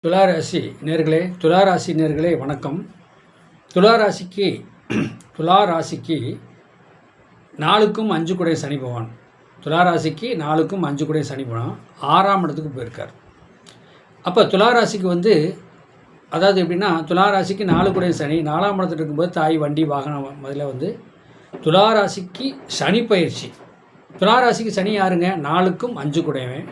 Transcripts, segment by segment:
துளாராசி நேர்களே வணக்கம். துளாராசிக்கு 4க்கும் 5 குடை சனி பகவான். துளாராசிக்கு 4க்கும் 5 குடை சனி பகவான் 6ஆம் இடத்துக்கு போயிருக்கார். அப்போ துளாராசிக்கு அதாவது எப்படின்னா, துளாராசிக்கு 4 குடை சனி 4ஆம் இடத்துல இருக்கும்போது தாய், வண்டி, வாகனம் முதல்ல துளாராசிக்கு சனி பயிற்சி. துளாராசிக்கு சனி யாருங்க? 4க்கும் 5 குடையவன்.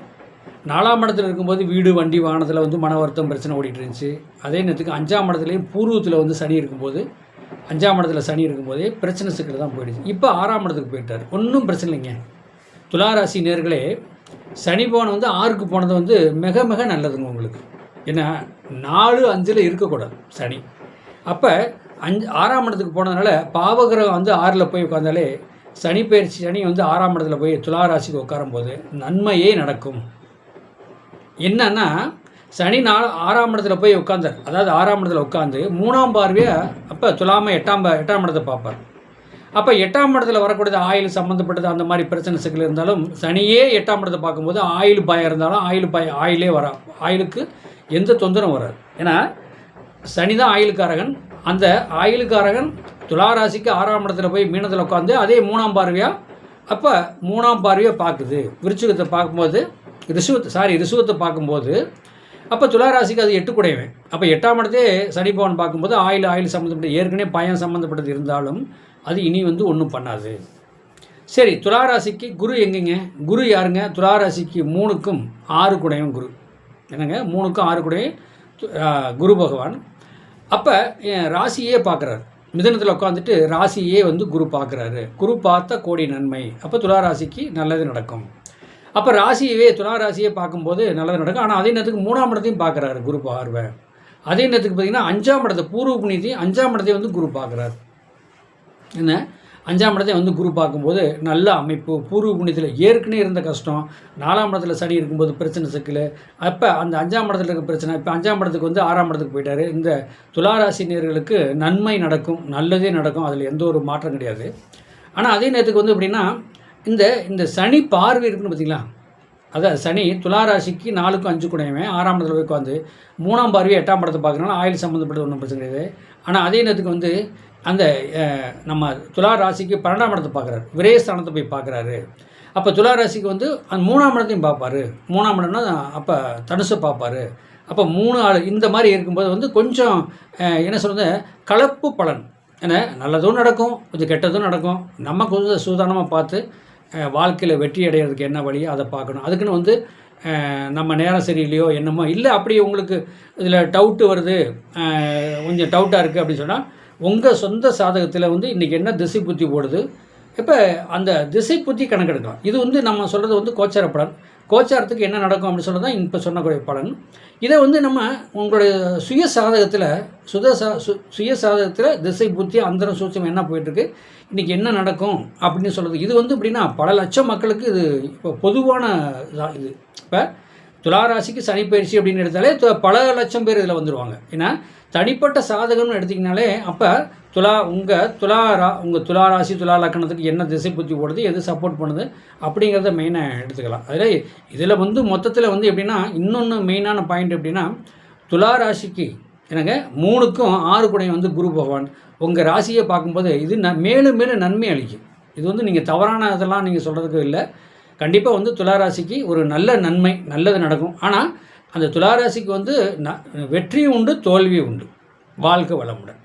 4ஆம் இடத்துல இருக்கும்போது வீடு, வண்டி, வாகனத்தில் மன வருத்தம் பிரச்சனை ஓடிட்டு இருந்துச்சு. அதே நேரத்துக்கு 5ஆம் இடத்துலையும் பூர்வத்தில் சனி இருக்கும்போது 5ஆம் இடத்துல சனி இருக்கும்போதே பிரச்சனை சிக்கல் தான் போயிடுச்சு. இப்போ 6ஆம் இடத்துக்கு போயிட்டார். ஒன்றும் பிரச்சனை இல்லைங்க. துளாராசி நேர்களே, சனி பகவான் 6க்கு போனது மிக மிக நல்லதுங்க உங்களுக்கு. ஏன்னா 4, 5ல் இருக்கக்கூடாது சனி. அப்போ 6ஆம் இடத்துக்கு போனதுனால பாவகிரகம் 6ல் போய் உட்காந்தாலே சனி பயிற்சி. சனி 6ஆம் இடத்துல போய் துளாராசிக்கு உட்காரும்போது நன்மையே நடக்கும். என்னன்னா, சனி 6ஆம் இடத்துல போய் உட்காந்தார். அதாவது 6ஆம் இடத்துல உட்காந்து 3ஆம் பார்வையாக அப்போ துலாமை 8ஆம் இடத்தை பார்ப்பார். அப்போ 8ஆம் இடத்துல வரக்கூடியது ஆயில் சம்மந்தப்பட்டது அந்த மாதிரி பிரச்சனை சிக்கல் இருந்தாலும், சனியே 8ஆம் இடத்தை பார்க்கும்போது ஆயில் பயம் இருந்தாலும் ஆயிலே வரா. ஆயிலுக்கு எந்த தொந்தரவும் வராது. ஏன்னா சனி தான் ஆயிலுக்காரகன். அந்த ஆயிலுக்காரகன் துளாராசிக்கு 6ஆம் இடத்துல போய் மீனத்தில் உட்காந்து அதே 3ஆம் பார்வையாக அப்போ 3ஆம் பார்வையாக பார்க்குது. விருச்சிகத்தை பார்க்கும்போது ரிஷபத்தை பார்க்கும்போது அப்போ துளாராசிக்கு அது 8 குடையவன். அப்போ 8ஆம் இடத்தே சனி பகவான் பார்க்கும்போது ஆயில் சம்மந்தப்பட்ட ஏற்கனவே பயம் சம்மந்தப்பட்டது இருந்தாலும் அது இனி ஒன்றும் பண்ணாது. சரி, துளாராசிக்கு குரு எங்கேங்க? குரு யாருங்க? துளாராசிக்கு 3க்கும் 6 குடையவன் குரு. என்னங்க? 3க்கும் 6 குடையவன் குரு பகவான். அப்போ ராசியே பார்க்குறாரு. மிதனத்தில் உட்காந்துட்டு ராசியே குரு பார்க்குறாரு. குரு பார்த்த கோடி நன்மை. அப்போ துளாராசிக்கு நல்லது நடக்கும். அப்போ துளாராசியை பார்க்கும்போது நல்லது நடக்கும். ஆனால் அதே நேரத்துக்கு 3ஆம் இடத்தையும் பார்க்குறாரு குரு பார்வை. அதே நேரத்துக்கு பார்த்திங்கன்னா 5ஆம் இடத்தை பூர்வ புண்ணியத்தையும் 5ஆம் இடத்தையும் குரு பார்க்குறாரு. என்ன? 5ஆம் இடத்தை குரு பார்க்கும்போது நல்ல அமைப்பு. பூர்வ புண்ணியத்தில் ஏற்கனவே இருந்த கஷ்டம், 4ஆம் இடத்துல சனி இருக்கும்போது பிரச்சனை சிக்கல், அப்போ அந்த 5ஆம் இடத்துல இருக்க பிரச்சனை இப்போ 5ஆம் இடத்துக்கு 6ஆம் இடத்துக்கு போயிட்டார். இந்த துளாராசினியர்களுக்கு நன்மை நடக்கும், நல்லதே நடக்கும். அதில் எந்த ஒரு மாற்றம் கிடையாது. ஆனால் அதே நேரத்துக்கு எப்படின்னா, இந்த சனி பார்வை இருக்குன்னு பார்த்தீங்களா? அதான் சனி துளாராசிக்கு 4க்கும் 5 குடையவன் 6ஆம் இடத்துல போய் உட்காந்து 3ஆம் பார்வையை 8ஆம் இடத்தை பார்க்குறனால ஆயில் சம்மந்தப்பட்டது ஒன்றும் பிரச்சனை கிடையாது. ஆனால் அதே நேரத்துக்கு அந்த நம்ம துளாராசிக்கு 12ஆம் இடத்தை பார்க்குறாரு. விரயஸ்தானத்தை போய் பார்க்குறாரு. அப்போ துளாராசிக்கு அந்த 3ஆம் இடத்தையும் பார்ப்பார். 3ஆம் இடம்னா அப்போ தனுசை பார்ப்பார். அப்போ 3 ஆள் இந்த மாதிரி இருக்கும்போது கொஞ்சம் என்ன சொல்கிறது, கலப்பு பலன். ஏன்னா நல்லதும் நடக்கும், கொஞ்சம் கெட்டதும் நடக்கும். நம்ம கொஞ்சம் சூதானமாக பார்த்து வாழ்க்கையில் வெற்றி அடைகிறதுக்கு என்ன வழியோ அதை பார்க்கணும். அதுக்குன்னு நம்ம நேரம் சரியில்லையோ என்னமோ இல்லை, அப்படி உங்களுக்கு இதில் டவுட்டு வருது, கொஞ்சம் டவுட்டாக இருக்குது அப்படின்னு சொன்னால் உங்கள் சொந்த சாதகத்தில் இன்றைக்கி என்ன திசை புத்தி போடுது, இப்போ அந்த திசை புத்தி கணக்கெடுக்கலாம். இது நம்ம சொல்கிறது கோச்சார பலன். கோச்சாரத்துக்கு என்ன நடக்கும் அப்படின்னு சொல்கிறது தான் இப்போ சொன்னக்கூடிய பலன். இதை நம்ம உங்களுடைய சுயசாதகத்தில் திசை புத்தி அந்தரம் சூட்சம் என்ன போயிட்டுருக்கு, இன்றைக்கி என்ன நடக்கும் அப்படின்னு சொல்கிறது. இது எப்படின்னா பல லட்சம் மக்களுக்கு இது இப்போ பொதுவான இது. இப்போ துளாராசிக்கு சனி பயிற்சி அப்படின்னு எடுத்தாலே பல லட்சம் பேர் இதில் வந்துடுவாங்க. ஏன்னா தனிப்பட்ட சாதகம்னு எடுத்திங்கனாலே அப்போ உங்கள் துளாராசி துலா லக்கணத்துக்கு என்ன திசை புத்தி போடுது, எது சப்போர்ட் பண்ணுது அப்படிங்கிறத மெயினாக எடுத்துக்கலாம். அதில் இதில் மொத்தத்தில் எப்படின்னா இன்னொன்று மெயினான பாயிண்ட் எப்படின்னா, துளாராசிக்கு எனக்கு 3க்கும் 6 குடையும் குரு பகவான் உங்கள் ராசியை பார்க்கும்போது இது மேலும் மேலும் நன்மை அளிக்கும். இது நீங்கள் தவறான இதெல்லாம் நீங்கள் சொல்கிறதுக்கு இல்லை. கண்டிப்பாக துளாராசிக்கு ஒரு நல்ல நன்மை, நல்லது நடக்கும். ஆனால் அந்த துளாராசிக்கு வெற்றியும் உண்டு, தோல்வியும் உண்டு. வாழ்க்கை வளமுடன்.